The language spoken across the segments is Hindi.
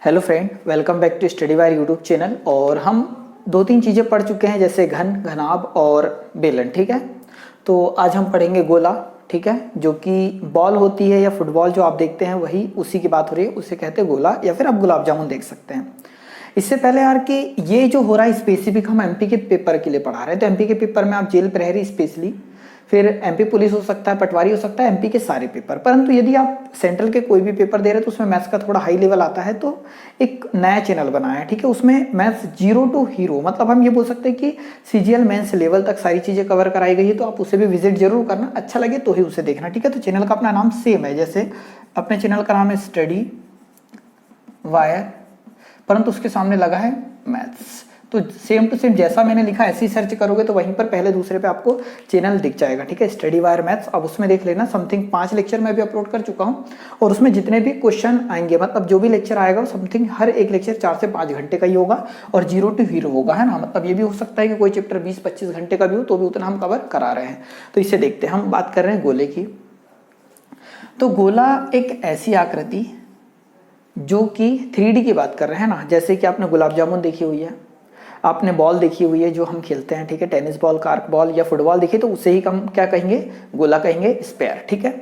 Hello friend, welcome back to study wire YouTube channel. और हम दो तीन चीज़ें पढ़ चुके हैं, जैसे घन, घनाभ और बेलन। ठीक है, तो आज हम पढ़ेंगे गोला। ठीक है, जो कि बॉल होती है या फुटबॉल जो आप देखते हैं वही उसी की बात हो रही है, उसे कहते हैं गोला, या फिर आप गुलाब जामुन देख सकते हैं। इससे पहले यार कि ये जो हो रहा है स्पेसिफिक हम एमपी के पेपर के लिए पढ़ा रहे हैं, तो एमपी के पेपर में आप जेल प्रहरी स्पेशली, फिर एमपी पुलिस हो सकता है, पटवारी हो सकता है, एमपी के सारे पेपर। परंतु यदि आप सेंट्रल के कोई भी पेपर दे रहे हैं तो उसमें मैथ्स का थोड़ा हाई लेवल आता है, तो एक नया चैनल बनाया है। ठीक है, उसमें मैथ्स जीरो टू हीरो, मतलब हम ये बोल सकते हैं कि सीजीएल मेंस लेवल तक सारी चीजें कवर कराई गई है। तो आप उसे भी विजिट जरूर करना, अच्छा लगे तो ही उसे देखना। ठीक है, तो चैनल का अपना नाम सेम है, जैसे अपने चैनल का नाम है स्टडी वायर, परंतु उसके सामने लगा है मैथ्स। तो सेम टू सेम जैसा मैंने लिखा ऐसे ही सर्च करोगे तो वहीं पर पहले दूसरे पे आपको चैनल दिख जाएगा। ठीक है, स्टडी वायर मैथ्स, अब उसमें देख लेना। समथिंग 5 लेक्चर मैं भी अपलोड कर चुका हूँ, और उसमें जितने भी क्वेश्चन आएंगे, मतलब जो भी लेक्चर आएगा वो समथिंग हर एक लेक्चर 4 से 5 घंटे का ही होगा, और जीरो टू हीरो होगा, है ना। मतलब ये भी हो सकता है कि कोई चैप्टर 20-25 घंटे का भी हो, तो भी उतना हम कवर करा रहे हैं। तो इसे देखते हैं, हम बात कर रहे हैं गोले की। तो गोला एक ऐसी आकृति जो कि 3D की बात कर रहे हैं ना, जैसे कि आपने गुलाब जामुन देखी हुई है, आपने बॉल देखी हुई है जो हम खेलते हैं। ठीक है, टेनिस बॉल, कार्क बॉल या फुटबॉल देखी, तो उसे ही हम क्या कहेंगे, गोला कहेंगे, स्फेयर। ठीक है,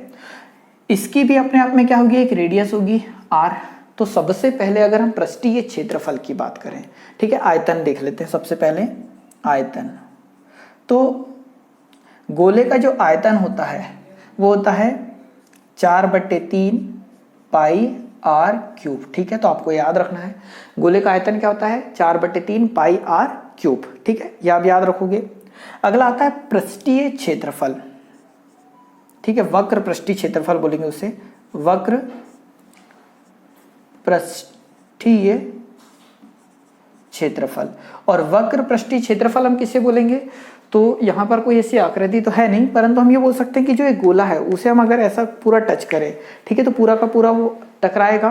इसकी भी अपने आप में क्या होगी, एक रेडियस होगी r। तो सबसे पहले अगर हम पृष्ठीय क्षेत्रफल की बात करें, ठीक है, आयतन देख लेते हैं सबसे पहले। आयतन, तो गोले का जो आयतन होता है वो होता है 4/3 पाई आर क्यूब। ठीक है, तो आपको याद रखना है गोले का आयतन क्या होता है, 4/3 पाई आर क्यूब। ठीक है, ये आप याद रखोगे। अगला आता है पृष्ठीय क्षेत्रफल। ठीक है, वक्र पृष्ठीय क्षेत्रफल बोलेंगे उसे, वक्र पृष्ठीय क्षेत्रफल। और वक्र पृष्ठीय क्षेत्रफल हम किसे बोलेंगे, तो यहाँ पर कोई ऐसी आकृति तो है नहीं, परंतु हम ये बोल सकते हैं कि जो एक गोला है उसे हम अगर ऐसा पूरा टच करें, ठीक है, तो पूरा का पूरा वो टकराएगा।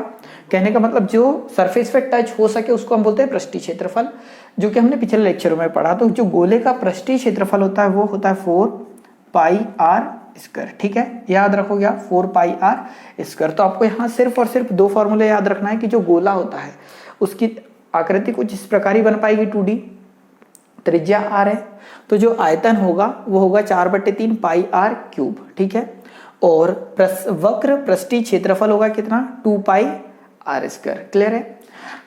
कहने का मतलब जो सरफेस पे टच हो सके उसको हम बोलते हैं पृष्ठीय क्षेत्रफल, जो कि हमने पिछले लेक्चरों में पढ़ा। तो जो गोले का पृष्ठीय क्षेत्रफल होता है वो होता है 4 पाई आर स्क्वायर। ठीक है, याद रखोगे आप, 4 पाई आर स्क्वायर। तो आपको यहाँ सिर्फ और सिर्फ 2 फॉर्मूले याद रखना है कि जो गोला होता है उसकी आकृति कुछ इस प्रकार ही बन पाएगी, 2D, त्रिज्या r है, तो जो आयतन होगा वो होगा 4/3 पाई आर क्यूब। ठीक है, और वक्र पृष्ठीय क्षेत्रफल होगा कितना, 2 पाई आर स्क्वायर। क्लियर है।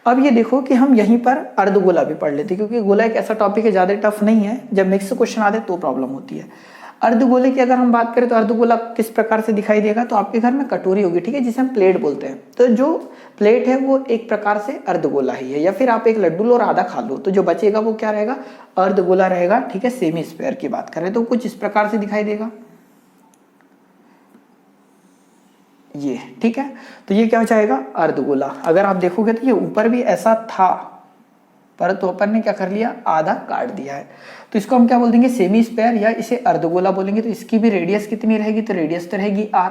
अब ये देखो कि हम यहीं पर अर्धगोला भी पढ़ लेते, क्योंकि गोला एक ऐसा टॉपिक है, ज्यादा टफ नहीं है, जब मिक्स क्वेश्चन आते तो प्रॉब्लम होती है। अर्धगोले की अगर हम बात करें तो अर्धगोला किस प्रकार से दिखाई देगा, तो आपके घर में कटोरी होगी, ठीक है, जिसे हम प्लेट बोलते हैं। तो जो प्लेट है वो एक प्रकार से अर्धगोला ही है, या फिर आप एक लड्डू लो और आधा खा लो, तो जो बचेगा वो क्या रहेगा, अर्धगोला रहेगा। ठीक है, सेमी स्क्वायर की बात करें तो कुछ इस प्रकार से दिखाई देगा ये। ठीक है, तो ये क्या हो जाएगा, अर्धगोला। अगर आप देखोगे तो ये ऊपर भी ऐसा था, पर तो अपन ने क्या कर लिया, आधा काट दिया है, तो इसको हम क्या बोल देंगे, सेमी स्क्वायर, या इसे अर्धगोला बोलेंगे। तो इसकी भी रेडियस कितनी रहेगी, तो रेडियस तो रहेगी r।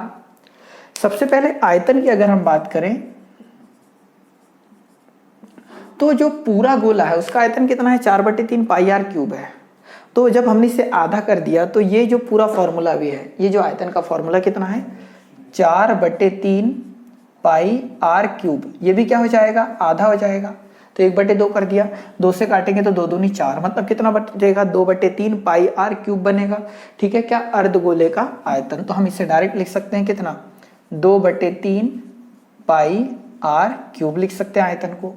सबसे पहले आयतन की अगर हम बात करें तो जो पूरा गोला है उसका आयतन कितना है, 4/3 पाई आर क्यूब है। तो जब हमने इसे आधा कर दिया तो ये जो पूरा फॉर्मूला भी है, ये जो आयतन का फॉर्मूला कितना है, 4/3 पाई आर क्यूब, ये भी क्या हो जाएगा, आधा हो जाएगा। तो 1/2 कर दिया, 2 से काटेंगे तो 2 दूनी 4, मतलब कितना बचेगा, 2/3 पाई आर क्यूब बनेगा। ठीक है, क्या, अर्धगोले का आयतन। तो हम इसे डायरेक्ट लिख सकते हैं कितना, 2/3 पाई आर क्यूब लिख सकते हैं आयतन को।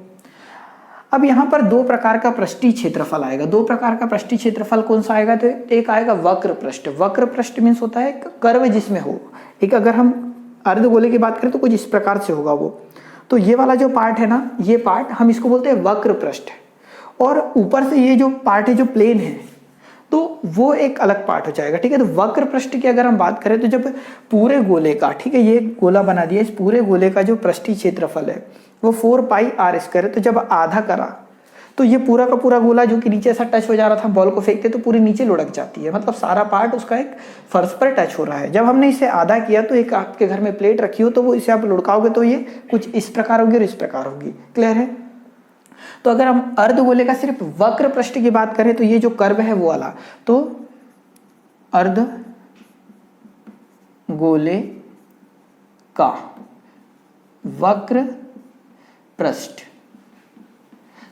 अब यहाँ पर 2 प्रकार का पृष्ठीय क्षेत्रफल आएगा। 2 प्रकार का पृष्ठीय क्षेत्रफल कौन सा आएगा, तो एक आएगा वक्र पृष्ठ। वक्र पृष्ठ मीन्स होता है कर्व जिसमें हो, एक अगर हम अर्धगोले की बात करें तो कुछ इस प्रकार से होगा वो। तो ये वाला जो पार्ट है ना, ये पार्ट हम इसको बोलते हैं वक्र पृष्ठ, और ऊपर से ये जो पार्ट है जो प्लेन है, तो वो एक अलग पार्ट हो जाएगा। ठीक है, तो वक्र पृष्ठ की अगर हम बात करें तो जब पूरे गोले का, ठीक है, ये गोला बना दिया, इस पूरे गोले का जो पृष्ठीय क्षेत्रफल है वो 4 पाई आर स्क्वायर है। तो जब आधा करा तो ये पूरा का पूरा गोला जो कि नीचे ऐसा टच हो जा रहा था, बॉल को फेंकते तो पूरी नीचे लुढ़क जाती है, मतलब सारा पार्ट उसका एक फर्श पर टच हो रहा है। जब हमने इसे आधा किया तो एक आपके घर में प्लेट रखी हो तो वो इसे आप लुढ़काओगे तो ये कुछ इस प्रकार होगी और इस प्रकार होगी। क्लियर है। तो अगर हम अर्धगोले का सिर्फ वक्र पृष्ठ की बात करें तो ये जो कर्व है वो वाला, तो अर्धगोले का वक्र पृष्ठ।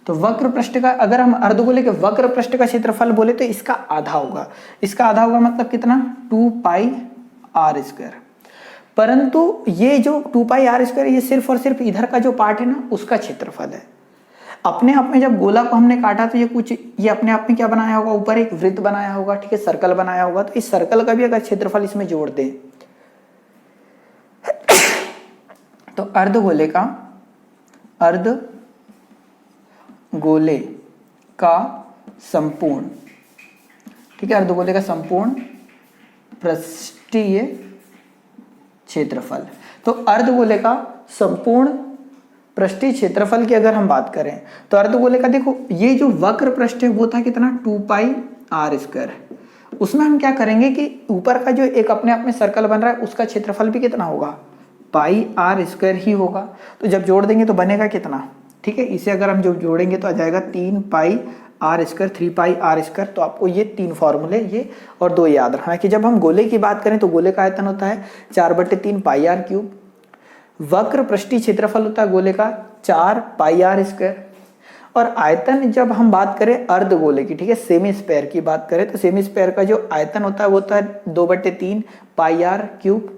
तो वक्र पृष्ठ का, अगर हम अर्धगोले के वक्र पृष्ठ का क्षेत्रफल बोले तो इसका आधा होगा। इसका आधा होगा मतलब कितना, 2 पाई आर स्क्वायर। परंतु ये जो 2 पाई आर स्क्वायर ये सिर्फ और सिर्फ इधर का जो पार्ट है ना उसका क्षेत्रफल है। अपने आप में जब गोला को हमने काटा तो ये अपने आप में क्या बनाया होगा, ऊपर एक वृत्त बनाया होगा, ठीक है, सर्कल बनाया होगा। तो इस सर्कल का भी अगर क्षेत्रफल इसमें जोड़ दें तो अर्धगोले का संपूर्ण, ठीक है, अर्धगोले का संपूर्ण पृष्ठीय क्षेत्रफल। तो अर्धगोले का संपूर्ण पृष्ठीय क्षेत्रफल की अगर हम बात करें तो अर्धगोले का, देखो ये जो वक्र पृष्ठ है वो था कितना, 2 पाई आर स्क्वायर। उसमें हम क्या करेंगे कि ऊपर का जो एक अपने आप में सर्कल बन रहा है उसका क्षेत्रफल भी कितना होगा, पाई आर स्क्वायर ही होगा। तो जब जोड़ देंगे तो बनेगा कितना, ठीक है, इसे अगर हम जो जोड़ेंगे तो आ जाएगा 3 pi r square, 3 pi r square. तो आपको ये 3 फॉर्मूले ये और 2 याद रखना है कि जब हम गोले की बात करें तो गोले का आयतन होता है 4/3 पाई आर क्यूब, वक्र पृष्ठीय क्षेत्रफल होता है गोले का 4 पाई आर स्क्वायर, और आयतन जब हम बात करें अर्धगोले की, ठीक है, सेमी स्क्वायर की बात करें तो सेमी स्क्वायर का जो आयतन होता है वो होता है 2/3 पाई आर क्यूब।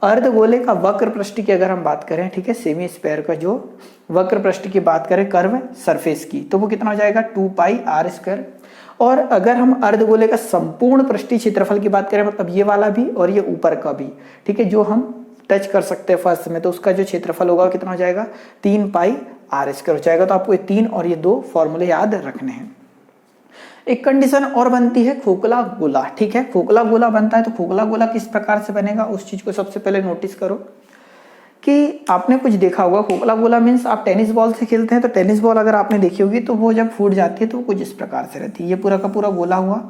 अर्धगोले का वक्र पृष्ठ की अगर हम बात करें, ठीक है, सेमी स्क्वायर का जो वक्र पृष्ठ की बात करें कर्व सरफेस की, तो वो कितना हो जाएगा, 2 पाई आर स्क्वायर। और अगर हम अर्धगोले का संपूर्ण पृष्ठीय क्षेत्रफल की बात करें, मतलब ये वाला भी और ये ऊपर का भी, ठीक है, जो हम टच कर सकते हैं फर्स्ट में, तो उसका जो क्षेत्रफल होगा कितना हो जाएगा, 3 पाई आर स्क्वायर हो जाएगा। तो आपको ये 3 और ये 2 फॉर्मूले याद रखने हैं। एक कंडीशन और बनती है खोखला गोला, ठीक है, खोखला गोला बनता है। तो खोखला गोला किस प्रकार से बनेगा उस चीज को सबसे पहले नोटिस करो कि आपने कुछ देखा होगा, खोखला गोला मीन्स आप टेनिस बॉल से खेलते हैं, तो टेनिस बॉल अगर आपने देखी होगी तो वो जब फूट जाती है तो वो कुछ इस प्रकार से रहती है, ये पूरा का पूरा गोला हुआ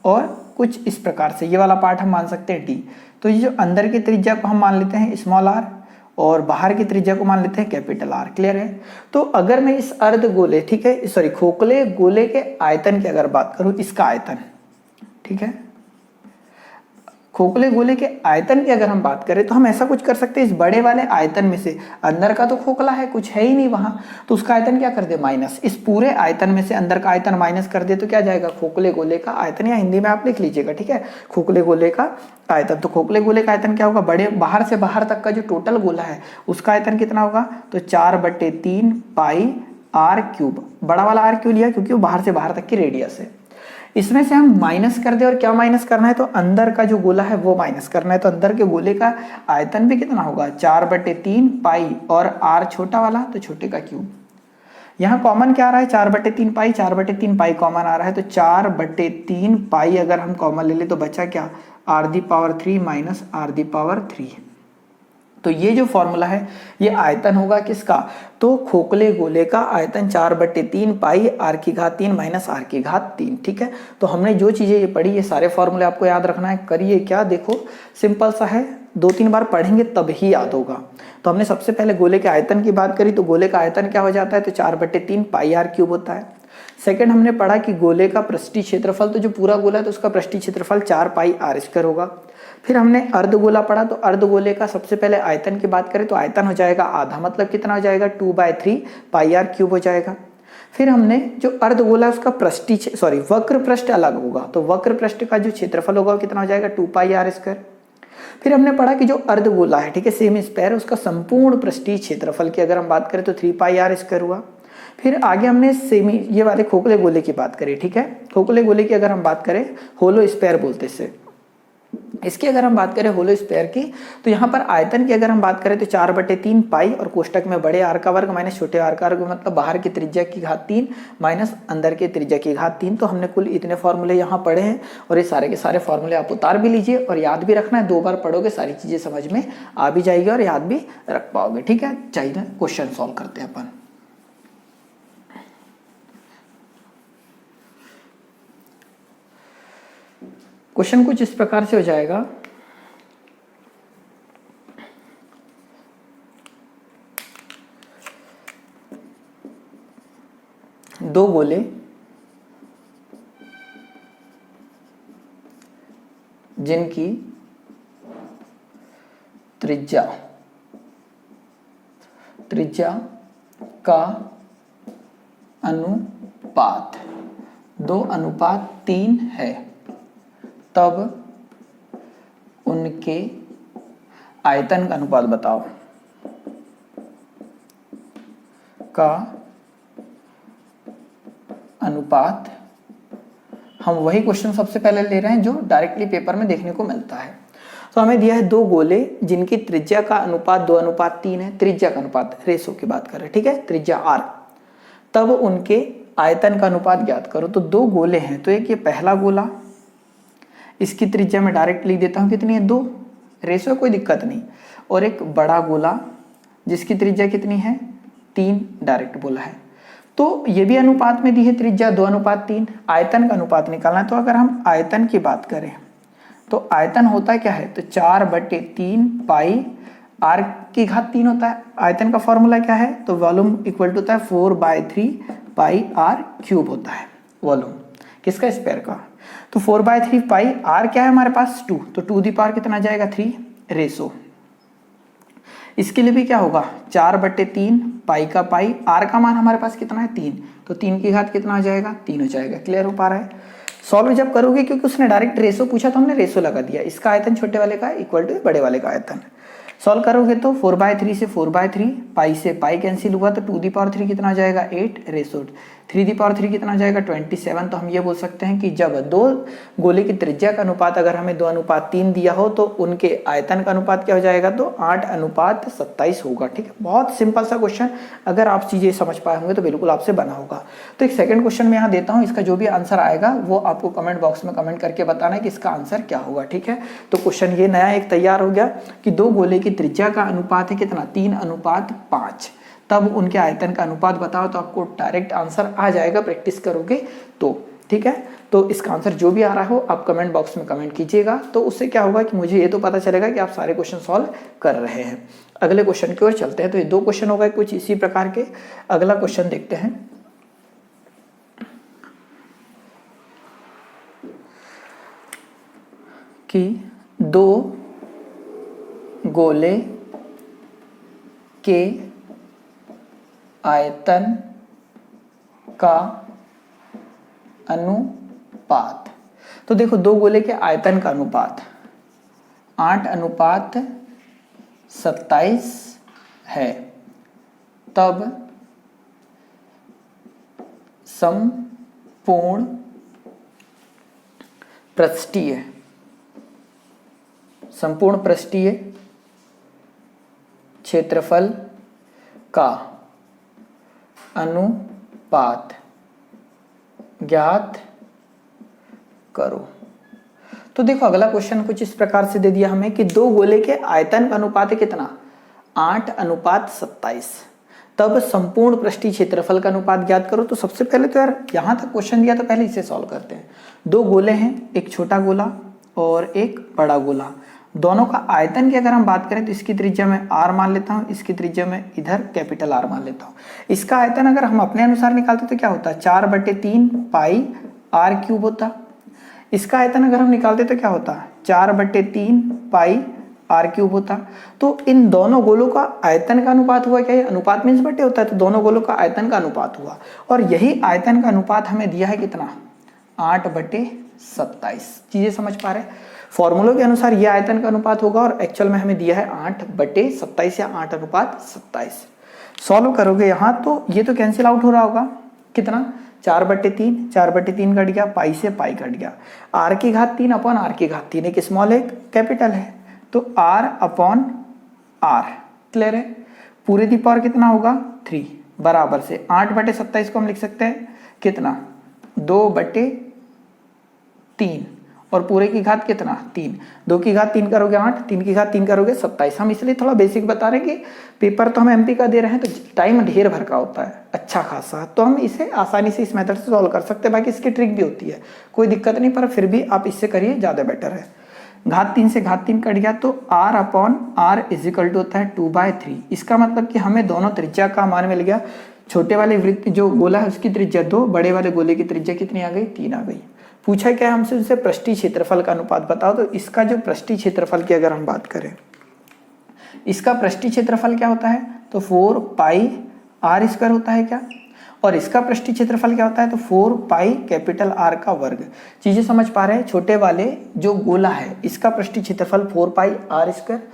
और कुछ इस प्रकार से, ये वाला पार्ट हम मान सकते हैं डी। तो ये जो अंदर की त्रिज्या को हम मान लेते हैं स्मॉल आर और बाहर की त्रिज्या को मान लेते हैं कैपिटल आर। क्लियर है। तो अगर मैं इस अर्ध गोले, ठीक है, सॉरी खोखले गोले के आयतन की अगर बात करूं, इसका आयतन, ठीक है, खोखले गोले के आयतन की अगर हम बात करें तो हम ऐसा कुछ कर सकते हैं, इस बड़े वाले आयतन में से, अंदर का तो खोखला है, कुछ है ही नहीं वहां, तो उसका आयतन क्या कर दे, माइनस। इस पूरे आयतन में से अंदर का आयतन माइनस कर दे तो क्या जाएगा, खोखले गोले का आयतन, या हिंदी में आप लिख लीजिएगा, ठीक है, खोखले गोले का आयतन। तो खोखले गोले का आयतन क्या होगा, बड़े बाहर से बाहर तक का जो टोटल गोला है उसका आयतन कितना होगा, तो 4/3 पाई आर क्यूब। बड़ा वाला आर क्यों लिया, क्योंकि वो बाहर से बाहर तक की रेडियस है। इसमें से हम माइनस कर दे, और क्या माइनस करना है, तो अंदर का जो गोला है वो माइनस करना है। तो अंदर के गोले का आयतन भी कितना होगा, 4/3 पाई, और आर छोटा वाला तो छोटे का क्यूब। यहाँ कॉमन क्या आ रहा है, 4/3 पाई, 4/3 पाई कॉमन आ रहा है, तो 4/3 पाई अगर हम कॉमन ले ले तो बचा क्या, r³ माइनस r³। तो ये जो फॉर्मूला है ये आयतन होगा किसका, तो खोखले गोले का आयतन 4/3 पाई r³ माइनस r³। ठीक है। तो हमने जो चीजें ये पढ़ी, ये सारे फॉर्मूले आपको याद रखना है। करिए क्या, देखो सिंपल सा है, 2-3 बार पढ़ेंगे तब ही याद होगा। तो हमने सबसे पहले गोले के आयतन की बात करी, तो गोले का आयतन क्या हो जाता है, तो 4/3 पाई r³ होता है। सेकंड हमने पढ़ा कि गोले का पृष्ठीय क्षेत्रफल, तो जो पूरा गोला है तो उसका पृष्ठीय क्षेत्रफल 4 पाई r² होगा। फिर हमने अर्धगोला पढ़ा, तो अर्धगोले का सबसे पहले आयतन की बात करें तो आयतन हो जाएगा आधा, मतलब कितना हो जाएगा, 2/3 पाई r³ हो जाएगा। फिर हमने जो अर्धगोला उसका पृष्ठीय वक्र पृष्ठ अलग होगा, तो वक्र पृष्ठ का जो क्षेत्रफल होगा कितना हो जाएगा, 2 पाई r²। फिर हमने पढ़ा कि जो अर्धगोला है, ठीक है, सेमी स्क्वायर, उसका संपूर्ण पृष्ठीय क्षेत्रफल की अगर हम बात करें तो 3 पाई r² हुआ। फिर आगे हमने ये वाले खोखले गोले की बात करी, ठीक है। खोखले गोले की अगर हम बात करें, होलो स्क्वायर बोलते हैं इसकी अगर हम बात करें होलो स्क्वायर की, तो यहाँ पर आयतन की अगर हम बात करें तो 4/3 पाई, और कोष्टक में बड़े आर का वर्ग माइनस छोटे आर का वर्ग, मतलब बाहर की त्रिज्या की घात 3 माइनस अंदर की त्रिज्या की घात 3। तो हमने कुल इतने फॉर्मूले यहाँ पढ़े हैं, और ये सारे के सारे फॉर्मूले आप उतार भी लीजिए और याद भी रखना है। 2 बार पढ़ोगे सारी चीजें समझ में आ भी जाएगी और याद भी रख पाओगे। ठीक है, चाहिए क्वेश्चन सॉल्व करते हैं अपन। क्वेश्चन कुछ इस प्रकार से हो जाएगा, दो गोले जिनकी त्रिज्या का अनुपात 2:3 है, तब उनके आयतन का अनुपात बताओ। का अनुपात, हम वही क्वेश्चन सबसे पहले ले रहे हैं जो डायरेक्टली पेपर में देखने को मिलता है। तो हमें दिया है दो गोले जिनकी त्रिज्या का अनुपात 2:3 है, त्रिज्या का अनुपात, रेशो की बात कर रहे हैं, ठीक है, त्रिज्या r, तब उनके आयतन का अनुपात ज्ञात करो। तो दो गोले हैं, तो एक ये पहला गोला, इसकी त्रिज्या मैं डायरेक्ट लिख देता हूँ, कितनी है 2, रेशो कोई दिक्कत नहीं, और एक बड़ा गोला जिसकी त्रिज्या कितनी है 3, डायरेक्ट बोला है। तो ये भी अनुपात में दी है त्रिज्या 2:3, आयतन का अनुपात निकालना है। तो अगर हम आयतन की बात करें तो आयतन होता क्या है, तो 4/3 पाई r की घात 3 होता है। आयतन का फॉर्मूला क्या है, तो वॉल्यूम इक्वल टू होता है 4/3 पाई r क्यूब होता है वॉल्यूम, किसका, स्क्वायर का। तो 4/3 पाई r क्या है हमारे पास 2, तो 2 दी पावर कितना जाएगा 3, रेशो। इसके लिए भी क्या होगा 4/3 पाई का पाई, r का मान हमारे पास कितना है 3, तो 3 की घात कितना आ जाएगा 3 हो जाएगा। क्लियर हो पा रहा है। सॉल्व जब करोगे, क्योंकि उसने डायरेक्ट रेशो पूछा तो हमने रेशो लगा दिया, इसका आयतन छोटे वाले का इक्वल टू बड़े वाले का आयतन। सॉल्व करोगे तो 4/3 से 4/3, पाई से पाई कैंसिल हुआ, तो 2⁻3 कितना आ जाएगा 8, रेशो 3⁻3 कितना आ जाएगा 27। तो हम ये बोल सकते हैं कि जब दो गोले की त्रिज्या का अनुपात अगर हमें 2:3 दिया हो तो उनके आयतन का अनुपात क्या हो जाएगा, तो 8:27 होगा। ठीक है, बहुत सिंपल सा क्वेश्चन, अगर आप चीजें समझ पाए होंगे तो बिल्कुल आपसे बना होगा। तो एक सेकंड क्वेश्चन मैं यहाँ देता हूँ, इसका जो भी आंसर आएगा वो आपको कमेंट बॉक्स में कमेंट करके बताना है कि इसका आंसर क्या होगा। ठीक है, तो क्वेश्चन ये नया एक तैयार हो गया कि दो गोले की त्रिज्या का अनुपात है कितना 3:5, तब उनके आयतन का अनुपात बताओ। तो आपको डायरेक्ट आंसर आ जाएगा प्रैक्टिस करोगे तो। ठीक है, तो इसका आंसर जो भी आ रहा हो आप कमेंट बॉक्स में कमेंट कीजिएगा, तो उससे क्या होगा कि मुझे ये तो पता चलेगा कि आप सारे क्वेश्चन सॉल्व कर रहे हैं। अगले क्वेश्चन की ओर चलते हैं। तो ये दो क्वेश्चन हो गए कुछ इसी प्रकार के। अगला क्वेश्चन देखते हैं। कि दो गोले के आयतन का अनुपात, तो देखो दो गोले के आयतन का अनुपात 8:27 है, तब समपूर्ण पृष्ठीय क्षेत्रफल का अनुपात ज्ञात करो। तो देखो अगला क्वेश्चन कुछ इस प्रकार से दे दिया हमें कि दो गोले के आयतन का अनुपात है कितना 8:27, तब संपूर्ण पृष्ठीय क्षेत्रफल का अनुपात ज्ञात करो। तो सबसे पहले तो यार यहां तक क्वेश्चन दिया तो पहले इसे सॉल्व करते हैं। दो गोले हैं, एक छोटा गोला और एक बड़ा गोला, दोनों का आयतन की अगर हम बात करें तो इसकी त्रिज्या में r मान लेता हूं, इसकी त्रिज्या में इधर कैपिटल R मान लेता हूं। इसका आयतन अगर हम अपने अनुसार निकालते तो क्या होता है 4/3 पाई r क्यूब होता। इसका आयतन अगर हम निकालते तो क्या होता 4/3 पाई r क्यूब होता। तो इन दोनों गोलों का आयतन का अनुपात हुआ, क्या ये अनुपात मीन्स बटे होता है, तो दोनों गोलों का आयतन का अनुपात हुआ, और यही आयतन का अनुपात हमें दिया है कितना 8/27। चीजें समझ पा रहे हैं। फॉर्मूलों के अनुसार यह आयतन का अनुपात होगा और एक्चुअल में हमें दिया है 8/27 या 8:27। सॉल्व करोगे यहाँ तो ये तो कैंसिल आउट हो रहा होगा, कितना 4/3 कट गया, पाई से पाई कट गया, r की घात 3 अपॉन r की घात 3, एक स्मॉल है कैपिटल है, तो r अपॉन r। क्लियर है। पूरे दी पावर कितना होगा 3 बराबर से 8/27 को हम लिख सकते हैं कितना 2/3 और पूरे की घात कितना 3, 2 की घात 3 करोगे 8, 3 की घात 3 करोगे 27। हम इसलिए थोड़ा बेसिक बता रहे हैं कि पेपर तो हम एमपी का दे रहे हैं तो टाइम ढेर भर का होता है अच्छा खासा, तो हम इसे आसानी से इस मेथड से सॉल्व कर सकते हैं। बाकी इसकी ट्रिक भी होती है, कोई दिक्कत नहीं, पर फिर भी आप इससे करिए ज़्यादा बेटर है। घात 3 से घात 3 कट गया, तो r upon r is equal to होता है 2/3। इसका मतलब कि हमें दोनों त्रिज्या का मान मिल गया। छोटे वाले वृत्त जो गोला है उसकी त्रिज्या 2, बड़े वाले गोले की त्रिज्या कितनी आ गई 3 आ गई। पूछा क्या हमसे उनसे पृष्ठीय क्षेत्रफल का अनुपात बताओ। तो इसका जो पृष्ठीय क्षेत्रफल की अगर हम बात करें, इसका पृष्ठीय क्षेत्रफल क्या होता है तो 4 पाई आर स्क्वायर होता है क्या, और इसका पृष्ठीय क्षेत्रफल क्या होता है, तो 4 पाई कैपिटल आर का वर्ग। चीजें समझ पा रहे हैं। छोटे वाले जो गोला है इसका पृष्ठीय क्षेत्रफल 4 पाई आर स्क्वायर,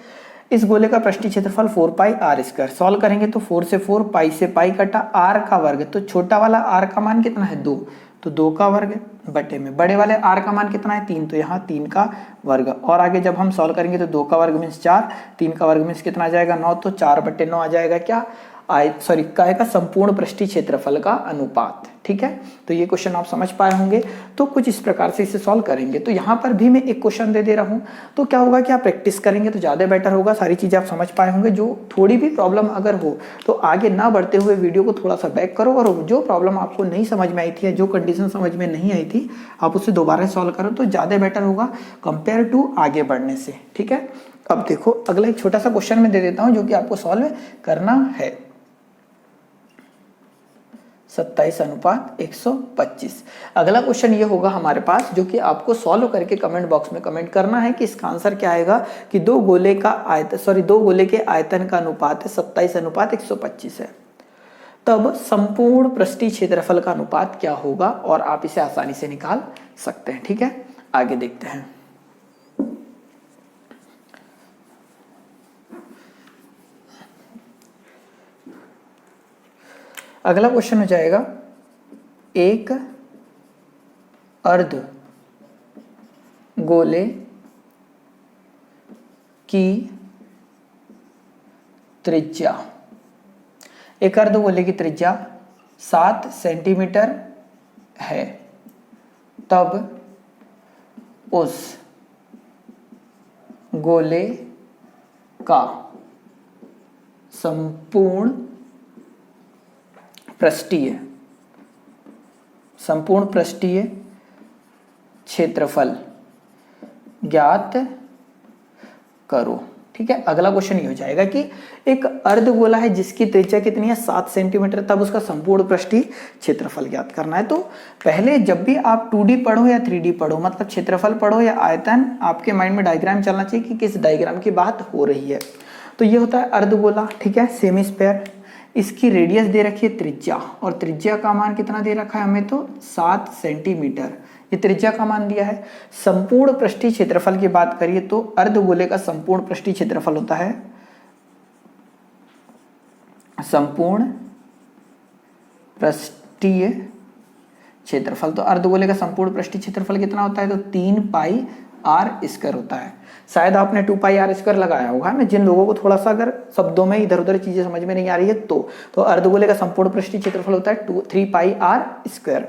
इस गोले का पृष्ठीय क्षेत्रफल 4 पाई आर स्क्वायर। सॉल्व करेंगे तो 4 से 4, पाई से पाई कटा, आर का वर्ग, तो छोटा वाला आर का मान कितना है 2, तो 2 का वर्ग बटे में बड़े वाले आर का मान कितना है 3, तो यहाँ 3 का वर्ग। और आगे जब हम सॉल्व करेंगे तो 2 का वर्ग मीन्स 4, 3 का वर्ग मीन्स कितना आ जाएगा 9, तो 4/9 आ जाएगा क्या, काय का संपूर्ण पृष्ठीय क्षेत्रफल का अनुपात। ठीक है, तो ये क्वेश्चन आप समझ पाए होंगे। तो कुछ इस प्रकार से इसे सॉल्व करेंगे। तो यहाँ पर भी मैं एक क्वेश्चन दे रहा हूँ, तो क्या होगा कि आप प्रैक्टिस करेंगे तो ज़्यादा बेटर होगा, सारी चीज़ें आप समझ पाए होंगे। जो थोड़ी भी प्रॉब्लम अगर हो तो आगे ना बढ़ते हुए वीडियो को थोड़ा सा बैक करो, और जो प्रॉब्लम आपको नहीं समझ में आई थी या जो कंडीशन समझ में नहीं आई थी आप उसे दोबारा सॉल्व करो, तो ज़्यादा बेटर होगा कंपेयर टू आगे बढ़ने से। ठीक है, अब देखो अगला एक छोटा सा क्वेश्चन मैं दे देता हूँ जो कि आपको सॉल्व करना है। 27:125। अगला क्वेश्चन ये होगा हमारे पास, जो कि आपको सॉल्व करके कमेंट बॉक्स में कमेंट करना है कि इसका आंसर क्या आएगा, कि दो गोले के आयतन का अनुपात है 27:125 है, तब संपूर्ण पृष्ठीय क्षेत्रफल का अनुपात क्या होगा, और आप इसे आसानी से निकाल सकते हैं। ठीक है, आगे देखते हैं। अगला क्वेश्चन हो जाएगा, एक अर्ध गोले की त्रिज्या, एक अर्ध गोले की त्रिज्या 7 सेंटीमीटर है, तब उस गोले का संपूर्ण पृष्ठीय क्षेत्रफल ज्ञात करो। ठीक है, अगला क्वेश्चन ये हो जाएगा कि एक अर्धगोला है जिसकी त्रिज्या कितनी है 7 सेंटीमीटर, तब उसका संपूर्ण पृष्ठीय क्षेत्रफल ज्ञात करना है। तो पहले जब भी आप 2D पढ़ो या 3D पढ़ो, मतलब क्षेत्रफल पढ़ो या आयतन, आपके माइंड में डायग्राम चलना चाहिए कि किस डायग्राम की बात हो रही है। तो ये होता है अर्धगोला। ठीक है, सेमी स्फीयर, इसकी रेडियस दे रखी है त्रिज्या, और त्रिज्या का मान कितना दे रखा है हमें, तो 7 सेंटीमीटर, ये त्रिज्या का मान दिया है। संपूर्ण पृष्ठीय क्षेत्रफल की बात करिए तो अर्धगोले का संपूर्ण पृष्ठीय क्षेत्रफल होता है, संपूर्ण पृष्ठीय क्षेत्रफल, तो अर्धगोले का संपूर्ण पृष्ठीय क्षेत्रफल कितना होता है, तो 3 पाई आर स्क्वायर होता है। शायद आपने 2 पाई आर स्क्वायर लगाया होगा। मैं जिन लोगों को थोड़ा सा अगर शब्दों में इधर उधर चीजें समझ में नहीं आ रही है तो अर्धगोले का संपूर्ण पृष्ठीय क्षेत्रफल होता है 3 पाई आर स्क्वायर।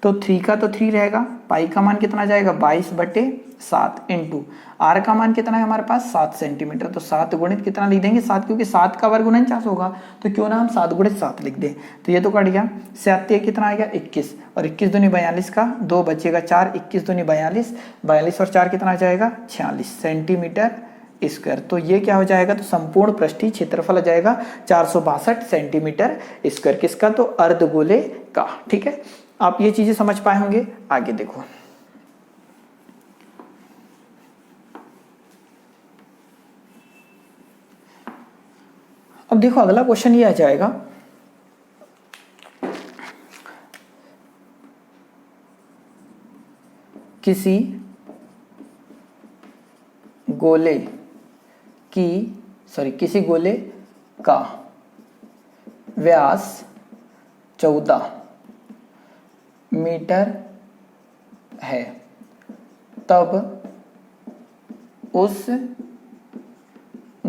तो 3 का तो 3 रहेगा, पाई का मान कितना जाएगा 22/7 इंटू आर का मान कितना है हमारे पास 7 सेंटीमीटर, तो 7 गुणित कितना लिख देंगे 7, क्योंकि 7 का वर्ग 49 होगा, तो क्यों ना हम 7 गुणित 7 लिख दें। तो ये तो कट गया, 7 कितना आएगा 21, और 21 दूनी 42 का 2 बचेगा 4, 21 दूनी 42, 42 और 4 कितना आ जाएगा 46 सेंटीमीटर स्क्वायर। तो ये क्या हो जाएगा, तो संपूर्ण पृष्ठीय क्षेत्रफल आ जाएगा 462 सेंटीमीटर स्क्वायर, किसका, तो अर्धगोले का। ठीक है, आप ये चीजें समझ पाए होंगे। आगे देखो, अब देखो अगला क्वेश्चन ये आ जाएगा, किसी गोले का व्यास 14 मीटर है, तब उस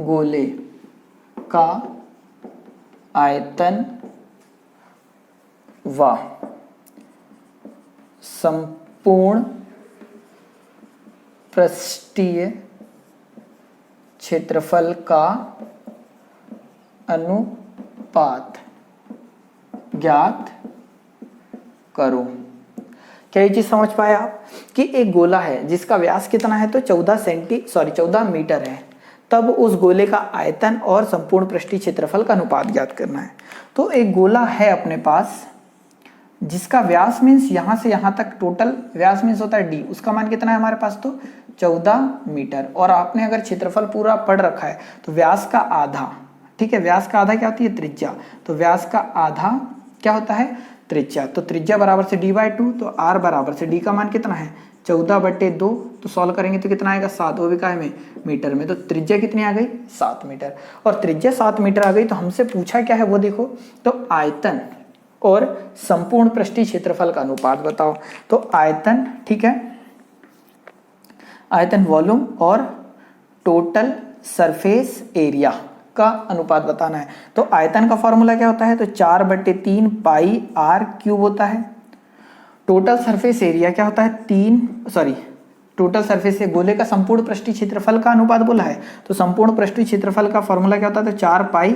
गोले का आयतन व संपूर्ण पृष्ठीय क्षेत्रफल का अनुपात ज्ञात करो। क्या ये चीज समझ पाए आप कि एक गोला है जिसका व्यास कितना है, तो 14 मीटर है, तब उस गोले का आयतन और संपूर्ण पृष्ठीय क्षेत्रफल का अनुपात ज्ञात करना है। तो एक गोला है अपने पास जिसका व्यास मीन्स यहां से यहां तक टोटल व्यास मीन्स होता है d, उसका मान कितना है हमारे पास, तो 14 मीटर, और आपने अगर क्षेत्रफल पूरा पढ़ रखा है तो व्यास का आधा ठीक है, व्यास का आधा क्या होती है, त्रिज्या, तो व्यास का आधा क्या होता है, त्रिज्या। तो त्रिज्या बराबर से d/2, तो r बराबर से d का मान कितना है 14/2, तो सॉल्व करेंगे तो कितना आएगा 7, वो भी का में मीटर में, तो त्रिज्या कितनी आ गई 7 मीटर। और त्रिज्या 7 मीटर आ गई तो हमसे पूछा क्या है वो देखो, तो आयतन और संपूर्ण पृष्ठीय क्षेत्रफल का अनुपात बताओ। तो आयतन, ठीक है, आयतन वॉल्यूम और टोटल सरफेस एरिया का अनुपात बताना है। तो आयतन का फॉर्मूला क्या होता है, तो 4/3 पाई r क्यूब होता है। टोटल सरफेस एरिया क्या होता है, टोटल सरफेस से गोले का संपूर्ण पृष्ठीय क्षेत्रफल का अनुपात बोला है, तो संपूर्ण पृष्ठीय क्षेत्रफल का फॉर्मूला क्या होता है, तो 4 पाई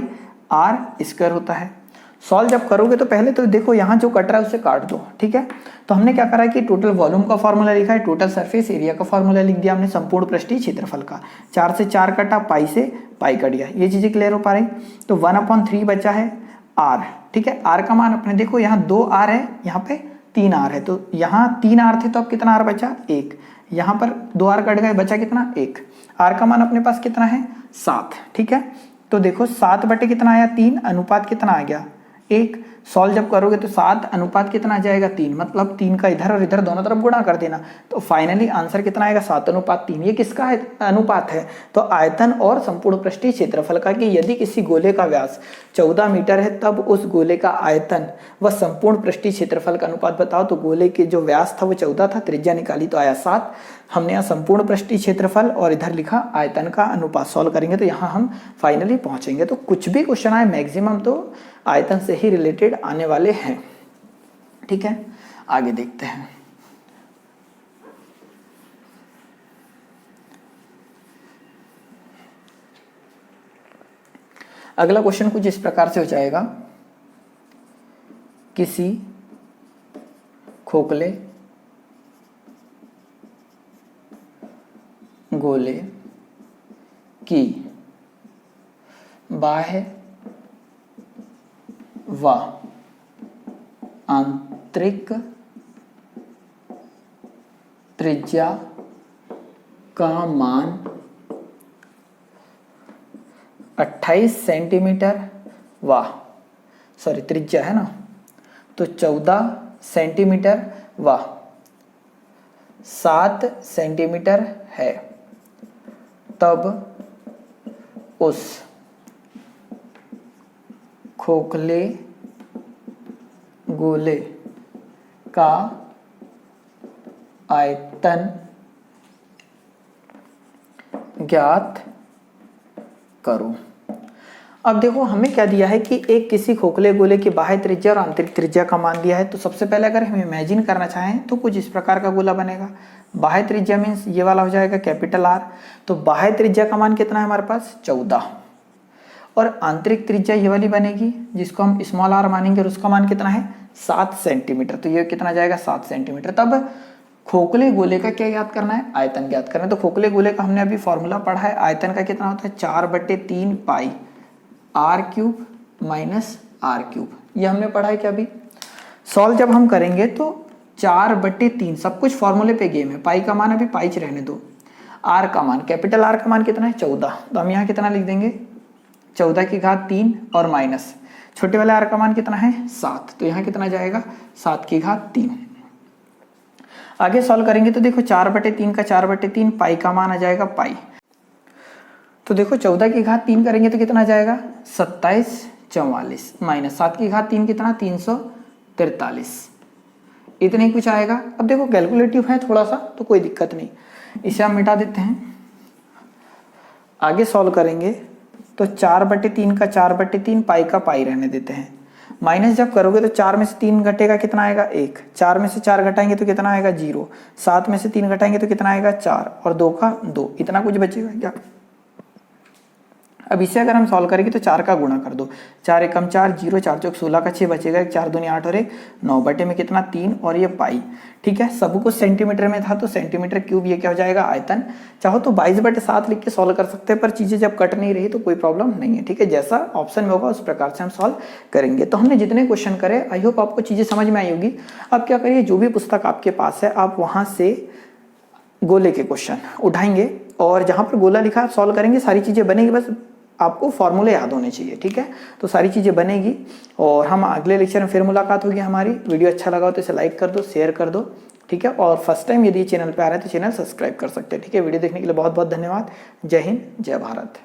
r स्क्वायर होता है। सॉल्व जब करोगे तो पहले तो देखो यहाँ जो कट रहा है उसे काट दो, ठीक है। तो हमने क्या करा कि टोटल वॉल्यूम का फॉर्मूला लिखा है, टोटल सरफेस एरिया का फॉर्मूला लिख दिया हमने, संपूर्ण पृष्ठीय क्षेत्रफल का 4 से 4 कटा, पाई से पाई कट गया, ये चीजें क्लियर हो पा रही। तो 1/3 बचा है r, ठीक है। r का मान अपने देखो यहाँ 2r है, यहाँ पे 3r है, तो यहाँ 3r थे तो अब कितना r बचा 1, यहाँ पर 2r कट गए, बचा कितना 1। r का मान अपने पास कितना है 7, ठीक है। तो देखो 7 बटे कितना आया 3, अनुपात कितना आ गया 1। सॉल्व जब करोगे तो 7 अनुपात कितना आ जाएगा 3, मतलब 3 का इधर और इधर दोनों तरफ गुणा कर देना, तो फाइनली आंसर कितना आएगा 7/3। ये किसका है अनुपात है, तो आयतन और संपूर्ण पृष्ठीय क्षेत्रफल का, कि यदि किसी गोले का व्यास 14 मीटर है तब उस गोले का आयतन व संपूर्ण पृष्ठीय क्षेत्रफल का अनुपात बताओ। तो गोले के जो व्यास था वो 14 था, त्रिज्या निकाली तो आया 7। हमने यहाँ संपूर्ण पृष्ठीय क्षेत्रफल और इधर लिखा आयतन का अनुपात, सॉल्व करेंगे तो यहाँ हम फाइनली पहुंचेंगे। तो कुछ भी क्वेश्चन आए मैक्सिमम तो आयतन से ही रिलेटेड आने वाले हैं, ठीक है। आगे देखते हैं। अगला क्वेश्चन कुछ इस प्रकार से हो जाएगा, किसी खोखले गोले की बाह्य व आंतरिक त्रिज्या का मान 28 सेंटीमीटर व त्रिज्या है ना, तो 14 सेंटीमीटर व 7 सेंटीमीटर है, तब उस खोखले गोले का आयतन ज्ञात करो। अब देखो हमें क्या दिया है कि एक किसी खोखले गोले की बाह्य त्रिज्या और आंतरिक त्रिज्या का मान दिया है। तो सबसे पहले अगर हम इमेजिन करना चाहें तो कुछ इस प्रकार का गोला बनेगा। बाह्य त्रिज्या मीन्स ये वाला हो जाएगा कैपिटल R। तो बाह्य त्रिज्या का मान कितना है हमारे पास 14, और आंतरिक त्रिज्या ये वाली बनेगी जिसको हम स्मॉल r मानेंगे, और उसका मान कितना है 7 सेंटीमीटर। तो ये कितना जाएगा 7 सेंटीमीटर। तब खोखले गोले का क्या ज्ञात करना है, आयतन ज्ञात करना है। तो खोखले गोले का हमने अभी फॉर्मूला पढ़ा है, आयतन का कितना होता है 4/3 पाई r³ माइनस r³। ये हमने पढ़ा है क्या अभी। सॉल्व जब हम करेंगे तो 4/3, सब कुछ फॉर्मूले पे गेम है। पाई का मान अभी पाई च रहने दो, r का मान कैपिटल R का मान कितना है 14, तो हम यहाँ कितना लिख देंगे 14⁻3 और माइनस छोटे वाले r का मान कितना है 7, तो यहाँ कितना जाएगा 7⁻3। आगे सॉल्व करेंगे तो देखो 4/3 का 4/3, पाई का मान आ जाएगा पाई। तो देखो 14⁻3 करेंगे तो कितना जाएगा 2744 माइनस 7⁻3 कितना 343, इतने ही कुछ आएगा। अब देखो कैलकुलेटिव है थोड़ा सा तो कोई दिक्कत नहीं, इसे हम मिटा देते हैं। आगे सॉल्व करेंगे तो 4/3 का 4/3, पाई का पाई रहने देते हैं। माइनस जब करोगे तो 4 में से 3 घटेगा कितना आएगा 1, 4 में से 4 घटाएंगे तो कितना आएगा 0, 7 में से 3 घटाएंगे तो कितना आएगा 4, और 2 का 2, इतना कुछ बचेगा क्या। अब इसे अगर हम सॉल्व करेंगे तो 4 का गुणा कर दो, 4 एकम 4, 0, 4 चौक 16 का 6 बचेगा, 4 दूनी 8 और 1 9, बटे में कितना 3 और ये पाई। ठीक है, सब कुछ सेंटीमीटर में था तो सेंटीमीटर क्यूब ये क्या हो जाएगा आयतन। चाहो तो 22/7 लिख के सॉल्व कर सकते हैं, पर चीजें जब कट नहीं रही तो कोई प्रॉब्लम नहीं है। ठीक है, जैसा ऑप्शन में होगा उस प्रकार से हम सॉल्व करेंगे। तो हमने जितने क्वेश्चन करे आई होप आपको चीजें समझ में आई होगी। अब क्या करिए, जो भी पुस्तक आपके पास है आप वहां से गोले के क्वेश्चन उठाएंगे और जहां पर गोला लिखा आप सॉल्व करेंगे, सारी चीजें बनेगी। बस आपको फॉर्मूले याद होने चाहिए, ठीक है। तो सारी चीज़ें बनेगी और हम अगले लेक्चर में फिर मुलाकात होगी हमारी। वीडियो अच्छा लगा हो तो इसे लाइक कर दो, शेयर कर दो, ठीक है। और फर्स्ट टाइम यदि चैनल पे आ रहे हैं तो चैनल सब्सक्राइब कर सकते हैं, ठीक है। वीडियो देखने के लिए बहुत बहुत धन्यवाद। जय हिंद, जय भारत।